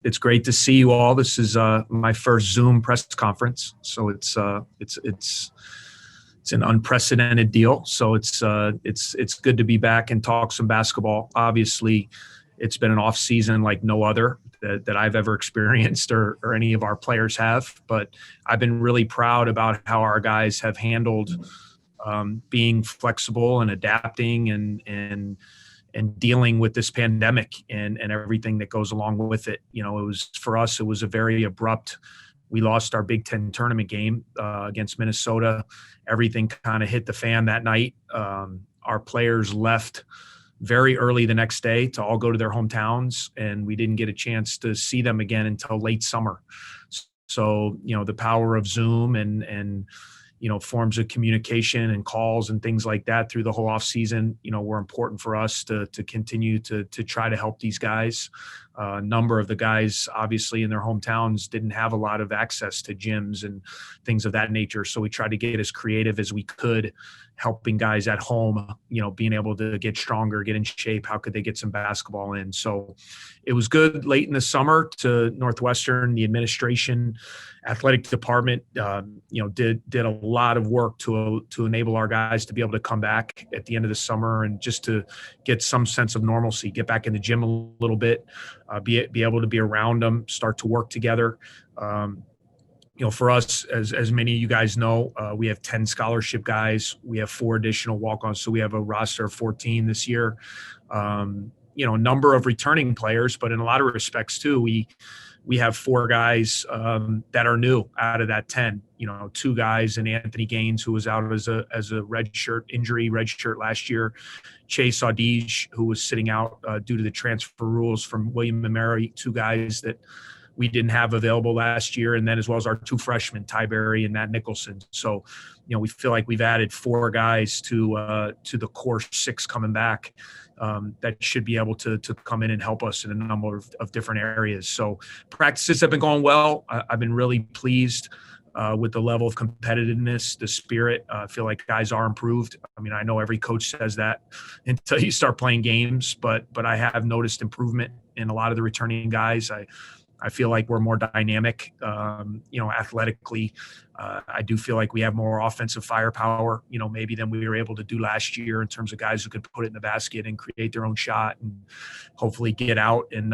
It's great to see you all. This is my first Zoom press conference, so it's an unprecedented deal. So it's good to be back and talk some basketball. Obviously, it's been an off season like no other that I've ever experienced or any of our players have. But I've been really proud about how our guys have handled being flexible and adapting and dealing with this pandemic and everything that goes along with it. You know, for us, it was a very abrupt. We lost our Big Ten tournament game against Minnesota. Everything kind of hit the fan that night. Our players left very early the next day to all go to their hometowns, and we didn't get a chance to see them again until late summer. So, you know, the power of Zoom and forms of communication and calls and things like that through the whole off season, were important for us to continue to try to help these guys. A number of the guys, obviously, in their hometowns didn't have a lot of access to gyms and things of that nature. So we tried to get as creative as we could, helping guys at home, being able to get stronger, get in shape. How could they get some basketball in? So it was good late in the summer to Northwestern, the administration, athletic department, did a lot of work to enable our guys to be able to come back at the end of the summer and just to get some sense of normalcy, get back in the gym a little bit, be able to be around them, start to work together. For us, as many of you guys know, we have 10 scholarship guys. We have 4 additional walk-ons, so we have a roster of 14 this year. A number of returning players, but in a lot of respects too, we have 4 guys that are new out of that 10. 2 guys, and Anthony Gaines, who was out as a redshirt last year. Chase Audige, who was sitting out due to the transfer rules from William & Mary. 2 guys that we didn't have available last year, and then as well as our 2 freshmen, Ty Berry and Matt Nicholson. So, we feel like we've added 4 guys to the core 6 coming back that should be able to come in and help us in a number of different areas. So practices have been going well. I've been really pleased with the level of competitiveness, the spirit. I feel like guys are improved. I mean, I know every coach says that until you start playing games, but I have noticed improvement in a lot of the returning guys. I feel like we're more dynamic, athletically. I do feel like we have more offensive firepower, maybe than we were able to do last year in terms of guys who could put it in the basket and create their own shot and hopefully get out and,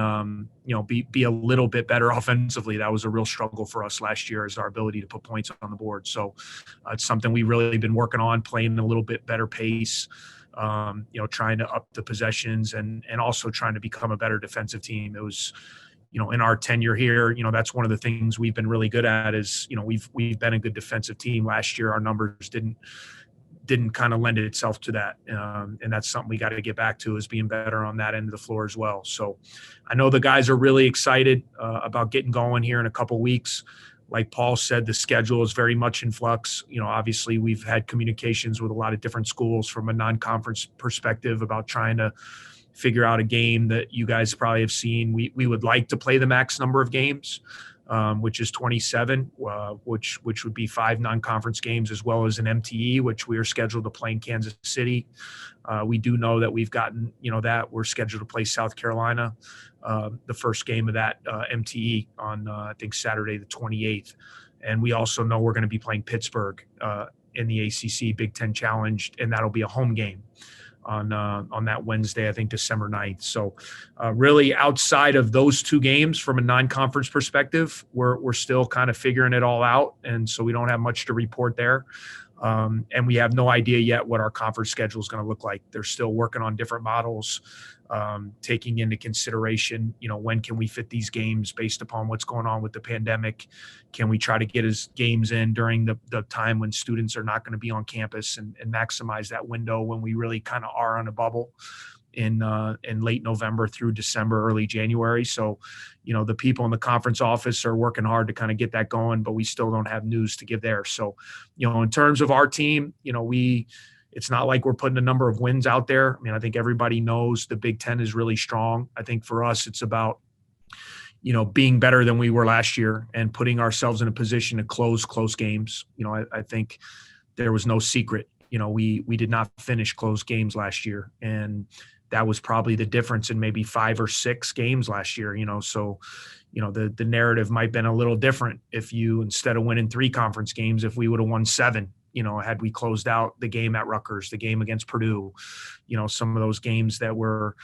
be a little bit better offensively. That was a real struggle for us last year, is our ability to put points on the board. So it's something we've really been working on, playing a little bit better pace, trying to up the possessions and also trying to become a better defensive team. It was, in our tenure here, that's one of the things we've been really good at is, we've been a good defensive team. Last year, our numbers didn't kind of lend itself to that. And that's something we got to get back to, is being better on that end of the floor as well. So I know the guys are really excited about getting going here in a couple weeks. Like Paul said, the schedule is very much in flux. Obviously we've had communications with a lot of different schools from a non-conference perspective about trying to figure out a game that you guys probably have seen. We would like to play the max number of games, which is 27, which would be 5 non-conference games, as well as an MTE, which we are scheduled to play in Kansas City. We do know that we've gotten, that we're scheduled to play South Carolina, the first game of that MTE on, I think, Saturday the 28th. And we also know we're going to be playing Pittsburgh in the ACC Big Ten Challenge, and that'll be a home game on that Wednesday, I think December 9th. So really outside of those 2 games from a non-conference perspective, we're still kind of figuring it all out. And so we don't have much to report there. And we have no idea yet what our conference schedule is going to look like. They're still working on different models, taking into consideration, when can we fit these games based upon what's going on with the pandemic? Can we try to get his games in during the time when students are not going to be on campus and maximize that window when we really kind of are on a bubble in late November through December, early January. So, the people in the conference office are working hard to kind of get that going, but we still don't have news to give there. So, in terms of our team, it's not like we're putting a number of wins out there. I mean, I think everybody knows the Big Ten is really strong. I think for us, it's about, being better than we were last year and putting ourselves in a position to close close games. I think there was no secret. We did not finish close games last year, and that was probably the difference in maybe 5 or 6 games last year. So, the narrative might have been a little different if you, instead of winning 3 conference games, if we would have won 7, had we closed out the game at Rutgers, the game against Purdue, some of those games that were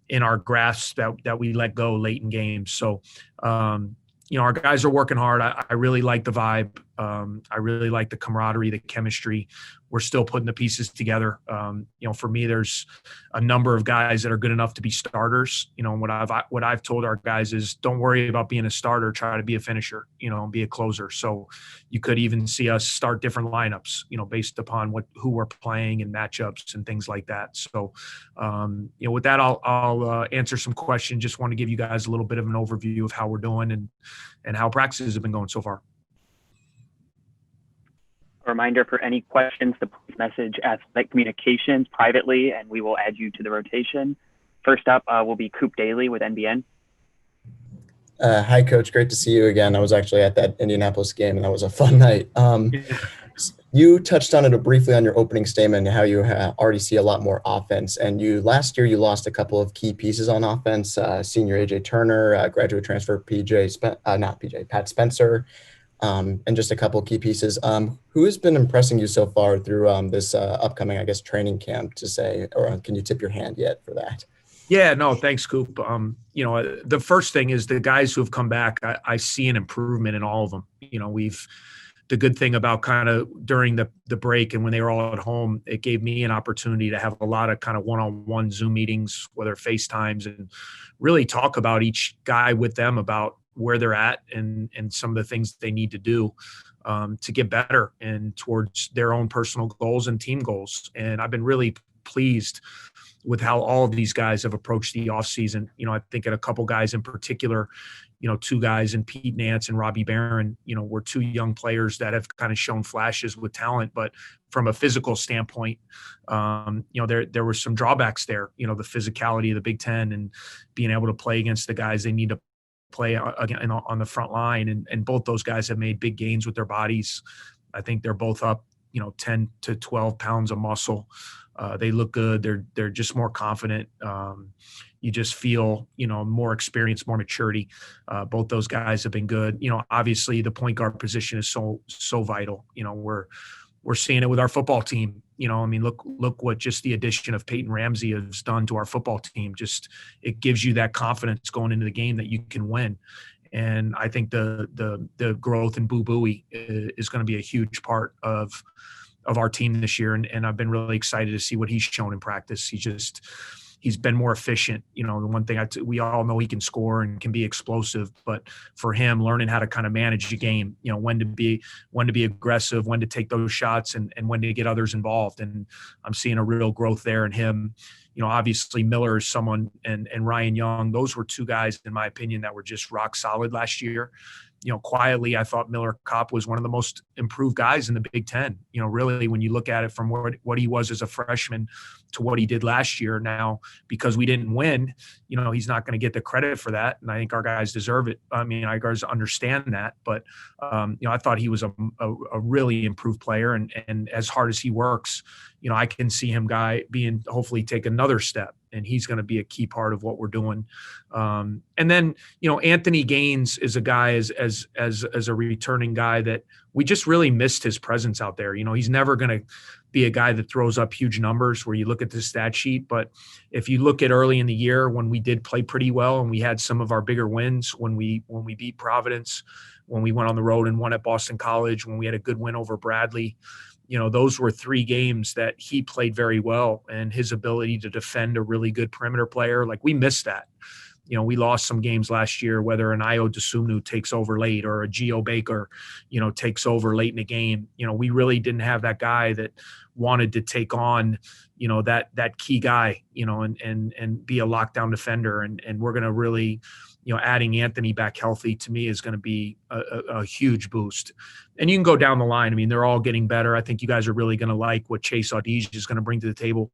in our grasp that we let go late in games. So, our guys are working hard. I really like the vibe. I really like the camaraderie, the chemistry. We're still putting the pieces together. For me, there's a number of guys that are good enough to be starters. What I've told our guys is, don't worry about being a starter. Try to be a finisher. And be a closer. So you could even see us start different lineups. Based upon who we're playing and matchups and things like that. So, with that, I'll answer some questions. Just want to give you guys a little bit of an overview of how we're doing and how practices have been going so far. A reminder, for any questions to please message Athletic Communications privately, and we will add you to the rotation. First up will be Coop Daly with NBN. Hi, Coach. Great to see you again. I was actually at that Indianapolis game, and that was a fun night. You touched on it briefly on your opening statement, and how you already see a lot more offense. And last year you lost a couple of key pieces on offense. Senior AJ Turner, graduate transfer Pat Spencer. And just a couple of key pieces. Who has been impressing you so far through this upcoming, training camp, to say, or can you tip your hand yet for that? Yeah, no, thanks, Coop. The first thing is the guys who have come back, I see an improvement in all of them. The good thing about kind of during the break and when they were all at home, it gave me an opportunity to have a lot of kind of one-on-one Zoom meetings, whether FaceTimes, and really talk about each guy with them about where they're at and some of the things they need to do to get better and towards their own personal goals and team goals. And I've been really pleased with how all of these guys have approached the offseason. I think at a couple guys in particular, 2 guys in Pete Nance and Robbie Barron, were 2 young players that have kind of shown flashes with talent, but from a physical standpoint, there were some drawbacks there, the physicality of the Big Ten and being able to play against the guys they need to play again on the front line. And both those guys have made big gains with their bodies. I think they're both up, 10 to 12 pounds of muscle. They look good. They're just more confident. You just feel, more experience, more maturity. Both those guys have been good. Obviously the point guard position is so vital. We're seeing it with our football team. Look what just the addition of Peyton Ramsey has done to our football team. Just, it gives you that confidence going into the game that you can win. And I think the growth in Boo Buie is going to be a huge part of our team this year. And I've been really excited to see what he's shown in practice. He's been more efficient. The one thing we all know, he can score and can be explosive, but for him, learning how to kind of manage the game, when to be aggressive, when to take those shots, and when to get others involved. And I'm seeing a real growth there in him. Obviously Miller is someone, and Ryan Young, those were 2 guys, in my opinion, that were just rock solid last year. Quietly, I thought Miller Kopp was one of the most improved guys in the Big Ten. Really, when you look at it from what he was as a freshman to what he did last year. Now, because we didn't win, he's not going to get the credit for that. And I think our guys deserve it. Our guys understand that. But, I thought he was a really improved player. And as hard as he works, I can see him hopefully take another step. And he's going to be a key part of what we're doing. And then, Anthony Gaines is a guy as a returning guy that we just really missed his presence out there. He's never going to be a guy that throws up huge numbers where you look at the stat sheet. But if you look at early in the year when we did play pretty well and we had some of our bigger wins, when we beat Providence, when we went on the road and won at Boston College, when we had a good win over Bradley, those were 3 games that he played very well, and his ability to defend a really good perimeter player, we missed that. We lost some games last year, whether an Ayo Dosunmu takes over late or a Geo Baker, takes over late in the game. We really didn't have that guy that wanted to take on, that key guy, and be a lockdown defender. And we're going to really, adding Anthony back healthy, to me, is going to be a huge boost. And you can go down the line. They're all getting better. I think you guys are really going to like what Chase Audige is going to bring to the table.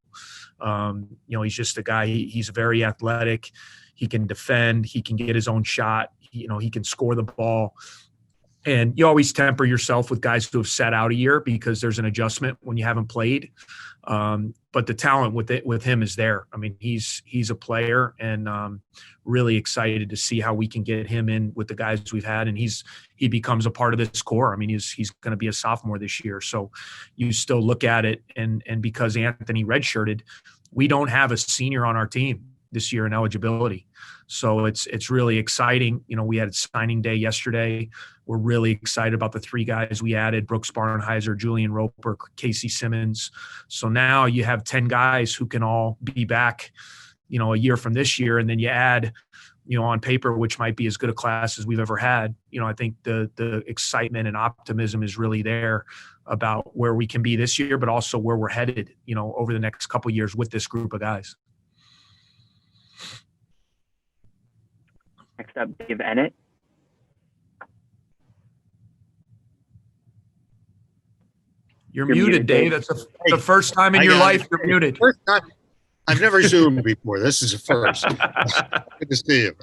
He's just a guy. He's very athletic. He can defend. He can get his own shot. He can score the ball. And you always temper yourself with guys who have sat out a year because there's an adjustment when you haven't played. But the talent with him is there. I mean, he's a player, and really excited to see how we can get him in with the guys we've had, and he becomes a part of this core. I mean, he's going to be a sophomore this year, so you still look at it, and because Anthony redshirted, we don't have a senior on our team this year in eligibility. So it's really exciting. You know, we had signing day yesterday. We're really excited about the 3 guys we added: Brooks Barnheiser, Julian Roper, Casey Simmons. So now you have 10 guys who can all be back, you know, a year from this year. And then you add, you know, on paper, which might be as good a class as we've ever had. You know, I think the excitement and optimism is really there about where we can be this year, but also where we're headed, you know, over the next couple of years with this group of guys. Next up, Dave Ennett. You're muted, Dave. That's the first time in your life you're muted. First time. I've never Zoomed before. This is a first. Good to see you.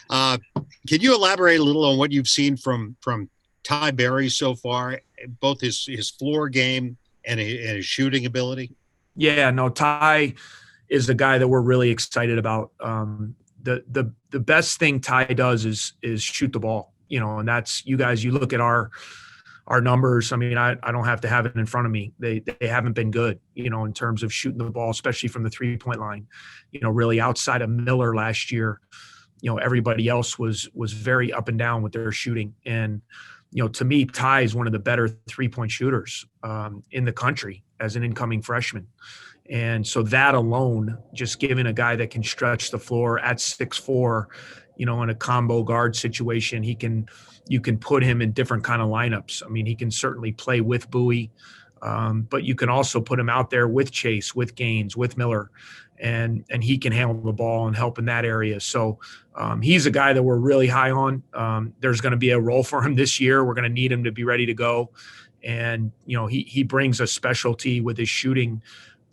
Can you elaborate a little on what you've seen from Ty Berry so far, both his floor game and his shooting ability? Yeah, no, Ty is the guy that we're really excited about. The best thing Ty does is shoot the ball, you know, and that's, you guys, you look at our numbers. I mean, I don't have to have it in front of me. They haven't been good, you know, in terms of shooting the ball, especially from the 3-point line. You know, really outside of Miller last year, you know, everybody else was very up and down with their shooting. And, you know, to me, Ty is one of the better 3-point shooters in the country as an incoming freshman. And so that alone, just giving a guy that can stretch the floor at 6'4", you know, in a combo guard situation, you can put him in different kind of lineups. I mean, he can certainly play with Bowie, but you can also put him out there with Chase, with Gaines, with Miller, and he can handle the ball and help in that area. So he's a guy that we're really high on. There's going to be a role for him this year. We're going to need him to be ready to go. And, you know, he brings a specialty with his shooting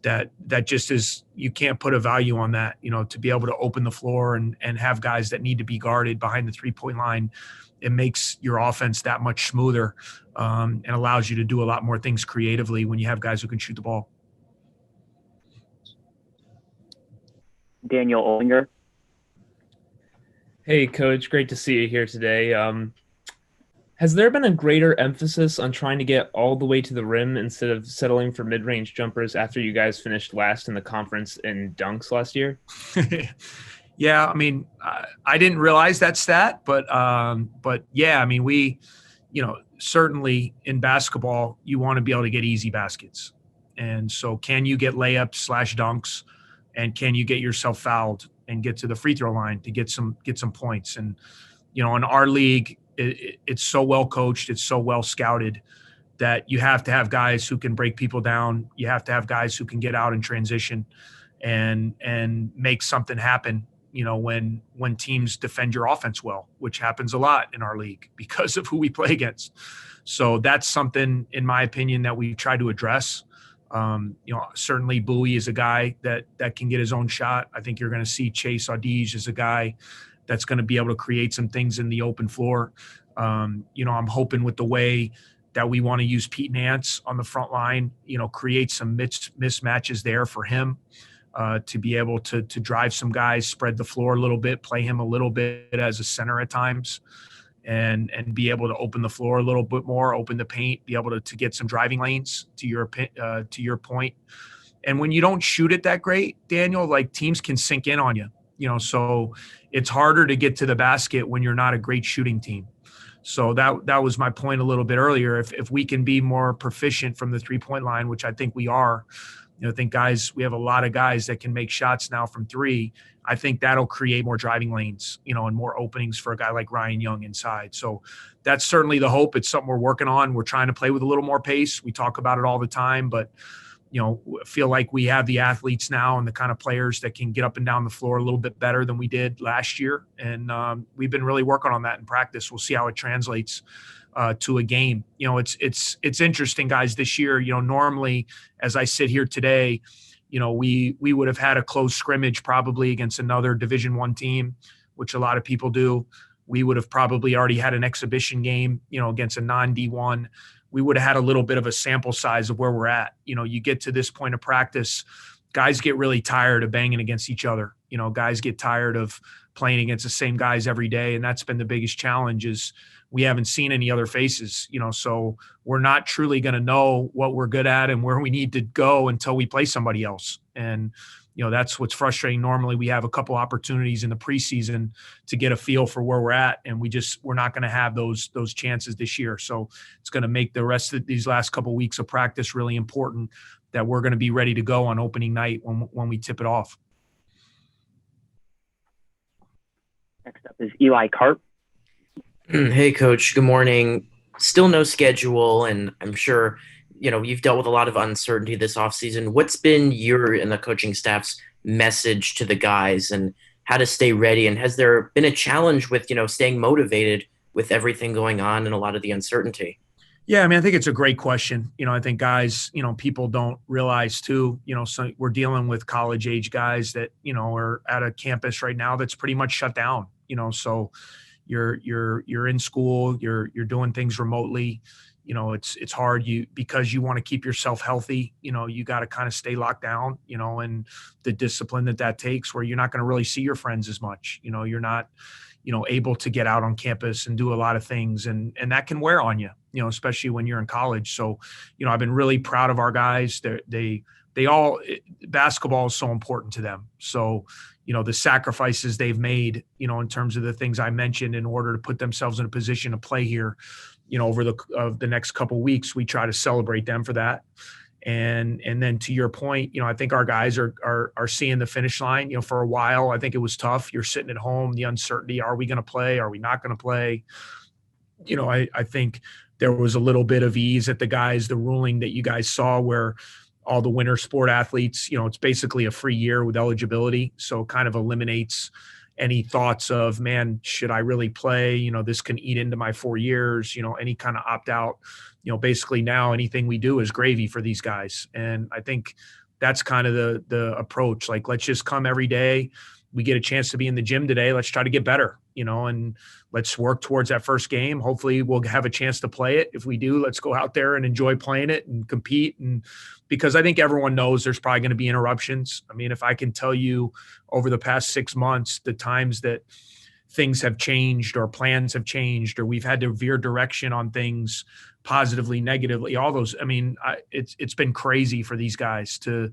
that just is, you can't put a value on that, you know, to be able to open the floor and have guys that need to be guarded behind the 3-point line. It makes your offense that much smoother and allows you to do a lot more things creatively when you have guys who can shoot the ball. Daniel Olinger. Hey, Coach. Great to see you here today. Has there been a greater emphasis on trying to get all the way to the rim instead of settling for mid-range jumpers after you guys finished last in the conference in dunks last year? Yeah, I mean, I didn't realize that stat, but yeah, I mean, we, you know, certainly in basketball, you want to be able to get easy baskets. And so can you get layups / dunks, and can you get yourself fouled and get to the free throw line to get some points? And, you know, in our league, it's so well coached, it's so well scouted that you have to have guys who can break people down. You have to have guys who can get out in transition and make something happen, you know, when teams defend your offense well, which happens a lot in our league because of who we play against. So that's something, in my opinion, that we try to address. You know, certainly Bowie is a guy that can get his own shot. I think you're going to see Chase Audige as a guy that's going to be able to create some things in the open floor. You know, I'm hoping with the way that we want to use Pete Nance on the front line, you know, create some mismatches there for him to be able to drive some guys, spread the floor a little bit, play him a little bit as a center at times, and be able to open the floor a little bit more, open the paint, be able to get some driving lanes to your point. And when you don't shoot it that great, Daniel, like teams can sink in on you, you know, so it's harder to get to the basket when you're not a great shooting team. So that was my point a little bit earlier. If we can be more proficient from the 3-point line, which I think we are, you know, I think we have a lot of guys that can make shots now from 3. I think that'll create more driving lanes, you know, and more openings for a guy like Ryan Young inside. So that's certainly the hope. It's something we're working on. We're trying to play with a little more pace. We talk about it all the time, but, you know, feel like we have the athletes now and the kind of players that can get up and down the floor a little bit better than we did last year. And we've been really working on that in practice. We'll see how it translates to a game. You know, it's interesting, guys, this year. You know, normally as I sit here today, you know, we would have had a close scrimmage probably against another Division I team, which a lot of people do. we would have probably already had an exhibition game, against a non-D1. We would have had a little bit of a sample size of where we're at. You get to this point of practice, guys get really tired of banging against each other. Guys get tired of playing against the same guys every day. And that's been the biggest challenge is we haven't seen any other faces, so we're not truly going to know what we're good at and where we need to go until we play somebody else. And, that's what's frustrating. Normally we have a couple opportunities in the preseason to get a feel for where we're at. And we're not going to have those chances this year. So it's going to make the rest of these last couple of weeks of practice really important that we're going to be ready to go on opening night when we tip it off. Next up is Eli Karp. Hey, Coach. Good morning. Still no schedule, and I'm sure you've dealt with a lot of uncertainty this offseason. What's been your and the coaching staff's message to the guys and how to stay ready? And has there been a challenge with staying motivated with everything going on and a lot of the uncertainty? Yeah, I think it's a great question. I think guys, people don't realize too, so we're dealing with college age guys that, are at a campus right now that's pretty much shut down, so you're in school, you're doing things remotely. It's hard because you want to keep yourself healthy. You got to kind of stay locked down, and the discipline that takes where you're not going to really see your friends as much. You're not, able to get out on campus and do a lot of things, and that can wear on you, especially when you're in college. So, I've been really proud of our guys. Basketball is so important to them. So, the sacrifices they've made, in terms of the things I mentioned in order to put themselves in a position to play here, over the next couple of weeks, we try to celebrate them for that. And then to your point, I think our guys are seeing the finish line. For a while, I think it was tough. You're sitting at home, the uncertainty, are we going to play? Are we not going to play? I think there was a little bit of ease at the ruling that you guys saw where all the winter sport athletes, it's basically a free year with eligibility. So it kind of eliminates any thoughts of, man, should I really play? This can eat into my 4 years, any kind of opt out, basically now anything we do is gravy for these guys. And I think that's kind of the approach. Like, let's just come every day. We get a chance to be in the gym today. Let's try to get better, and let's work towards that first game. Hopefully we'll have a chance to play it. If we do, let's go out there and enjoy playing it and compete. And because I think everyone knows there's probably going to be interruptions. If I can tell you over the past 6 months, the times that things have changed or plans have changed, or we've had to veer direction on things positively, negatively, all those, it's been crazy for these guys to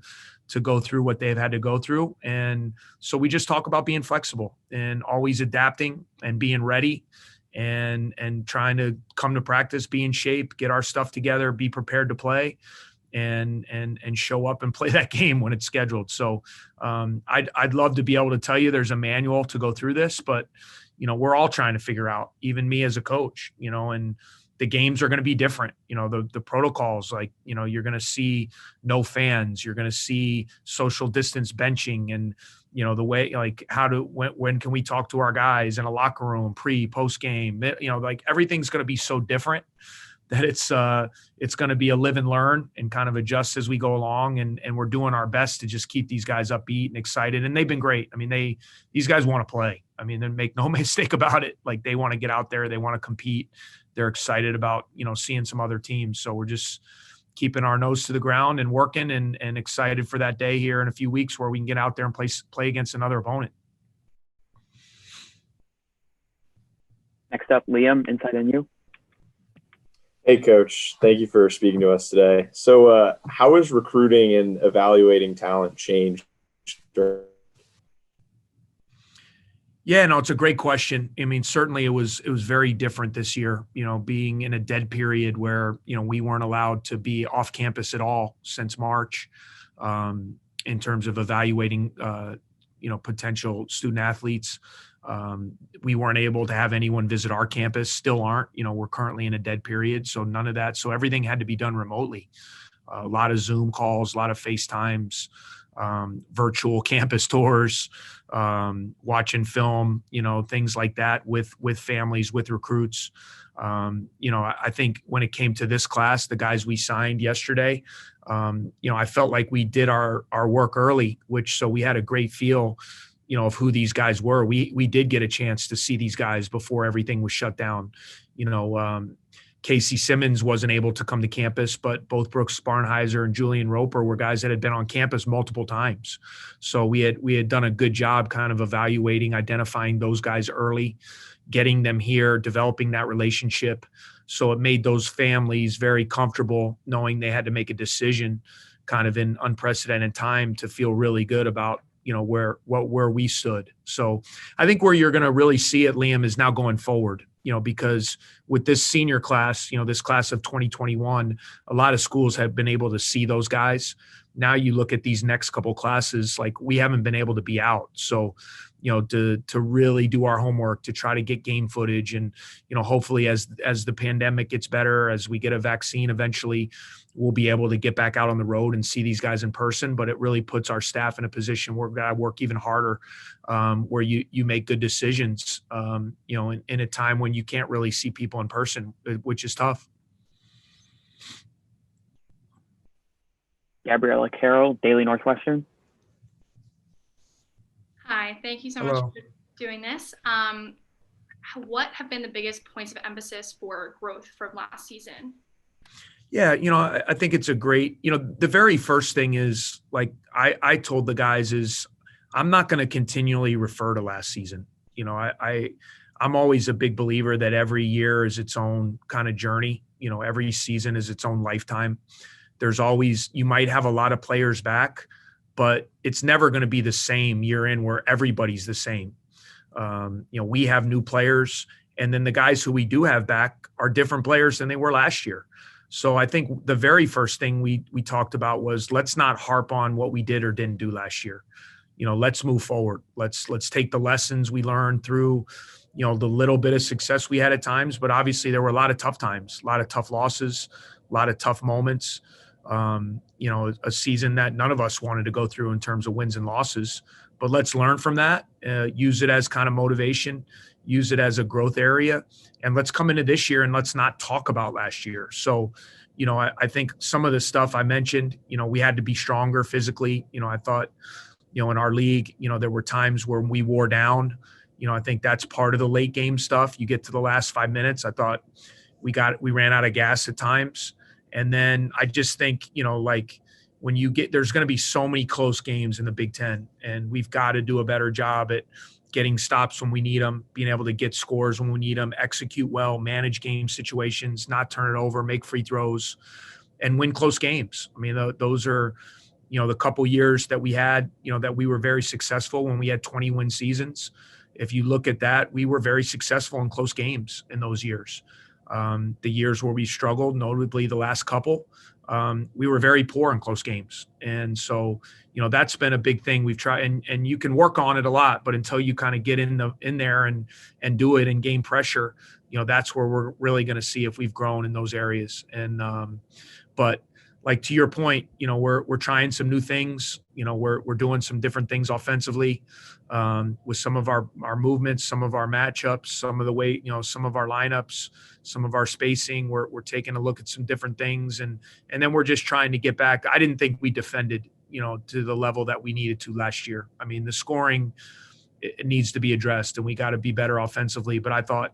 go through what they've had to go through. And so we just talk about being flexible and always adapting and being ready and trying to come to practice, be in shape, get our stuff together, be prepared to play and show up and play that game when it's scheduled. So I'd love to be able to tell you there's a manual to go through this, but we're all trying to figure out, even me as a coach, and the games are going to be different. The protocols, like, you're going to see no fans, you're going to see social distance benching and, the way, like when can we talk to our guys in a locker room, post game, like everything's going to be so different that it's going to be a live and learn and kind of adjust as we go along. And we're doing our best to just keep these guys upbeat and excited. And they've been great. These guys want to play. They make no mistake about it. Like, they want to get out there. They want to compete. They're excited about, seeing some other teams. So we're just keeping our nose to the ground and working and excited for that day here in a few weeks where we can get out there and play against another opponent. Next up, Liam, Inside NU. Hey, Coach. Thank you for speaking to us today. So how has recruiting and evaluating talent changed? Yeah, no, it's a great question. Certainly it was very different this year, being in a dead period where, we weren't allowed to be off campus at all since March in terms of evaluating, potential student athletes. We weren't able to have anyone visit our campus, still aren't. We're currently in a dead period, so none of that. So everything had to be done remotely. A lot of Zoom calls, a lot of FaceTimes, virtual campus tours, watching film, things like that with families, with recruits. I think when it came to this class, the guys we signed yesterday, I felt like we did our work early, so we had a great feel, of who these guys were. We did get a chance to see these guys before everything was shut down. Casey Simmons wasn't able to come to campus, but both Brooks Barnheiser and Julian Roper were guys that had been on campus multiple times. So we had done a good job kind of evaluating, identifying those guys early, getting them here, developing that relationship. So it made those families very comfortable knowing they had to make a decision kind of in unprecedented time to feel really good about, where we stood. So I think where you're going to really see it, Liam, is now going forward, because with this senior class, this class of 2021, a lot of schools have been able to see those guys. Now you look at these next couple classes, like we haven't been able to be out. So, to really do our homework, to try to get game footage. And, hopefully as the pandemic gets better, as we get a vaccine, eventually we'll be able to get back out on the road and see these guys in person. But it really puts our staff in a position where we've got to work even harder, where you make good decisions, in a time when you can't really see people in person, which is tough. Gabriella Carroll, Daily Northwestern. Hi, thank you so Hello. much for doing this. What have been the biggest points of emphasis for growth from last season? Yeah, I think it's a great, the very first thing is, like I told the guys, is I'm not going to continually refer to last season. I'm always a big believer that every year is its own kind of journey. Every season is its own lifetime. There's always, you might have a lot of players back, but it's never going to be the same year in where everybody's the same. We have new players, and then the guys who we do have back are different players than they were last year. So I think the very first thing we talked about was, let's not harp on what we did or didn't do last year. Let's move forward. Let's take the lessons we learned through, the little bit of success we had at times, but obviously there were a lot of tough times, a lot of tough losses, a lot of tough moments. A season that none of us wanted to go through in terms of wins and losses, but let's learn from that, use it as kind of motivation, use it as a growth area, and let's come into this year and let's not talk about last year. So, I think some of the stuff I mentioned, we had to be stronger physically. I thought, in our league, there were times where we wore down. I think that's part of the late game stuff. You get to the last 5 minutes. I thought we ran out of gas at times. And then I just think, when there's going to be so many close games in the Big Ten, and we've got to do a better job at getting stops when we need them, being able to get scores when we need them, execute well, manage game situations, not turn it over, make free throws, and win close games. I mean, those are, the couple years that we had, that we were very successful when we had 20-win seasons. If you look at that, we were very successful in close games in those years. The years where we struggled, notably the last couple, we were very poor in close games. And so, that's been a big thing we've tried, and you can work on it a lot, but until you kind of get in there and do it and gain pressure, that's where we're really going to see if we've grown in those areas. And, but like to your point, we're trying some new things. We're doing some different things offensively, with some of our movements, some of our matchups, some of the way, some of our lineups, some of our spacing. We're taking a look at some different things, and then we're just trying to get back. I didn't think we defended, to the level that we needed to last year. I mean, the scoring, it needs to be addressed, and we got to be better offensively. But I thought,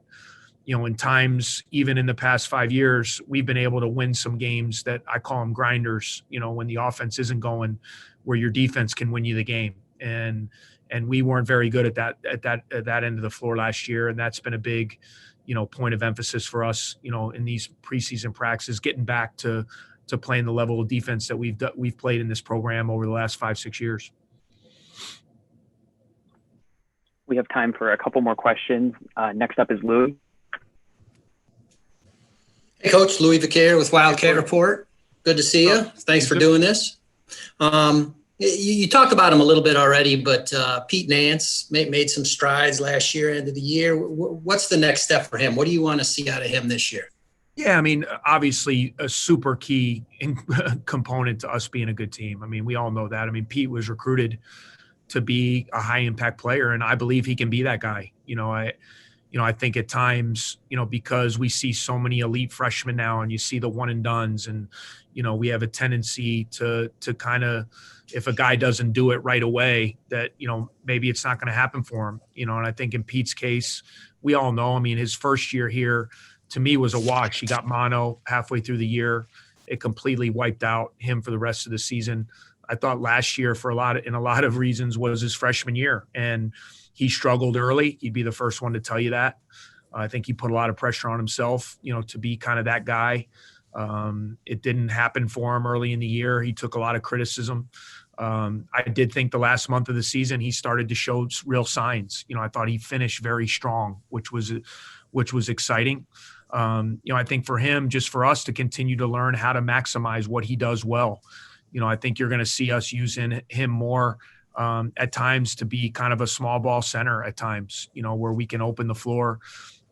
in times, even in the past 5 years, we've been able to win some games that I call them grinders, when the offense isn't going, where your defense can win you the game. And we weren't very good at that end of the floor last year. And that's been a big, point of emphasis for us, in these preseason practices, getting back to playing the level of defense that we've played in this program over the last 5-6 years. We have time for a couple more questions. Next up is Louis. Hey, Coach, Louis Vicaire with Wildcat Report. Good to see you. Thanks for doing this. You talked about him a little bit already, but Pete Nance made some strides last year, end of the year. What's the next step for him? What do you want to see out of him this year? Yeah, I mean, obviously a super key component to us being a good team. I mean, we all know that. I mean, Pete was recruited to be a high impact player, and I believe he can be that guy. I think at times, because we see so many elite freshmen now, and you see the one and dones, and, we have a tendency to kind of, if a guy doesn't do it right away, that, maybe it's not going to happen for him, and I think in Pete's case, we all know, his first year here to me was a watch. He got mono halfway through the year. It completely wiped out him for the rest of the season. I thought last year in a lot of reasons was his freshman year, and he struggled early. He'd be the first one to tell you that. I think he put a lot of pressure on himself, to be kind of that guy. It didn't happen for him early in the year. He took a lot of criticism. I did think the last month of the season, he started to show real signs. I thought he finished very strong, which was exciting. I think for him, just for us to continue to learn how to maximize what he does well. I think you're going to see us using him more at times to be kind of a small ball center at times, where we can open the floor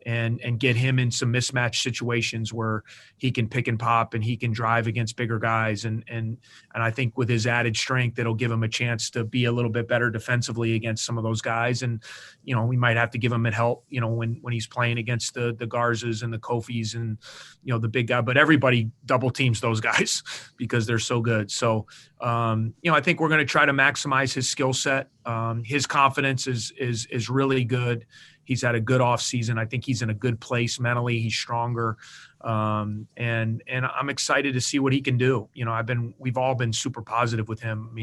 and get him in some mismatch situations where he can pick and pop and he can drive against bigger guys. And I think with his added strength, it'll give him a chance to be a little bit better defensively against some of those guys. And, we might have to give him help, when he's playing against the Garzas and the Kofis and, the big guy, but everybody double teams those guys because they're so good. So, I think we're going to try to maximize his skill set. His confidence is really good. He's had a good off season. I think he's in a good place mentally. He's stronger. And I'm excited to see what he can do. We've all been super positive with him.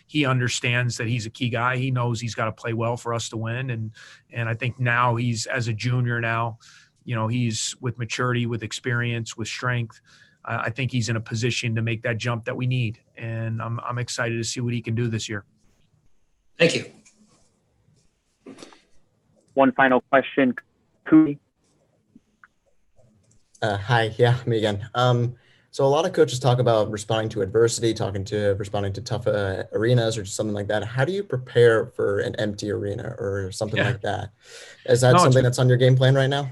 He understands that he's a key guy. He knows he's got to play well for us to win. And I think now he's, as a junior now, he's with maturity, with experience, with strength. I think he's in a position to make that jump that we need. And I'm excited to see what he can do this year. Thank you. One final question. Cooey. Hi, yeah, me again. So a lot of coaches talk about responding to adversity, responding to tough arenas or just something like that. How do you prepare for an empty arena or something like that? Is that something that's on your game plan right now?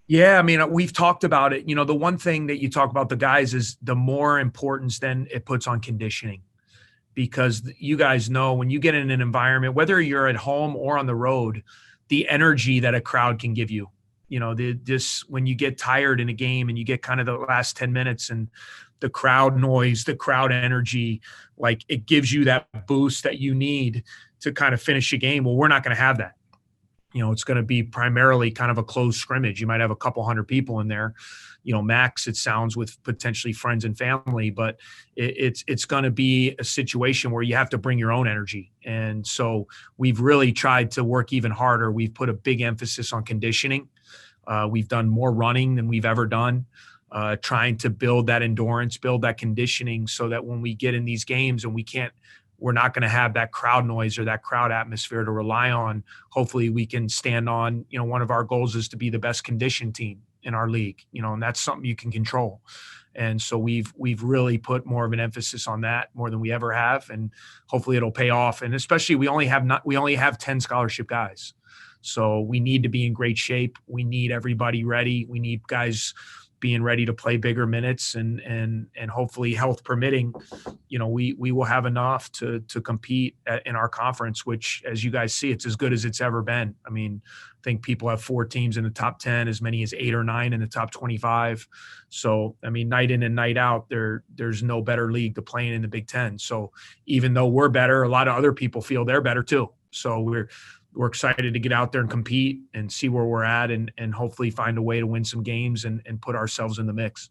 Yeah, we've talked about it. The one thing that you talk about the guys is the more importance then it puts on conditioning. Because you guys know when you get in an environment, whether you're at home or on the road, the energy that a crowd can give you, when you get tired in a game and you get kind of the last 10 minutes and the crowd noise, the crowd energy, like it gives you that boost that you need to kind of finish a game. Well, we're not going to have that. It's going to be primarily kind of a closed scrimmage. You might have a couple hundred people in there, max it sounds, with potentially friends and family, but it's going to be a situation where you have to bring your own energy. And so we've really tried to work even harder. We've put a big emphasis on conditioning. We've done more running than we've ever done, trying to build that endurance, build that conditioning so that when we get in these games and we're not going to have that crowd noise or that crowd atmosphere to rely on. Hopefully we can stand on, one of our goals is to be the best conditioned team in our league, and that's something you can control. And so we've really put more of an emphasis on that more than we ever have. And hopefully it'll pay off. And especially we only have 10 scholarship guys. So we need to be in great shape. We need everybody ready. We need guys being ready to play bigger minutes and hopefully health permitting, we will have enough to compete in our conference, which, as you guys see, it's as good as it's ever been. I think people have 4 teams in the top 10, as many as 8 or 9 in the top 25. So, night in and night out, there's no better league to play in the Big Ten. So even though we're better, a lot of other people feel they're better too. So we're excited to get out there and compete and see where we're at and hopefully find a way to win some games and put ourselves in the mix.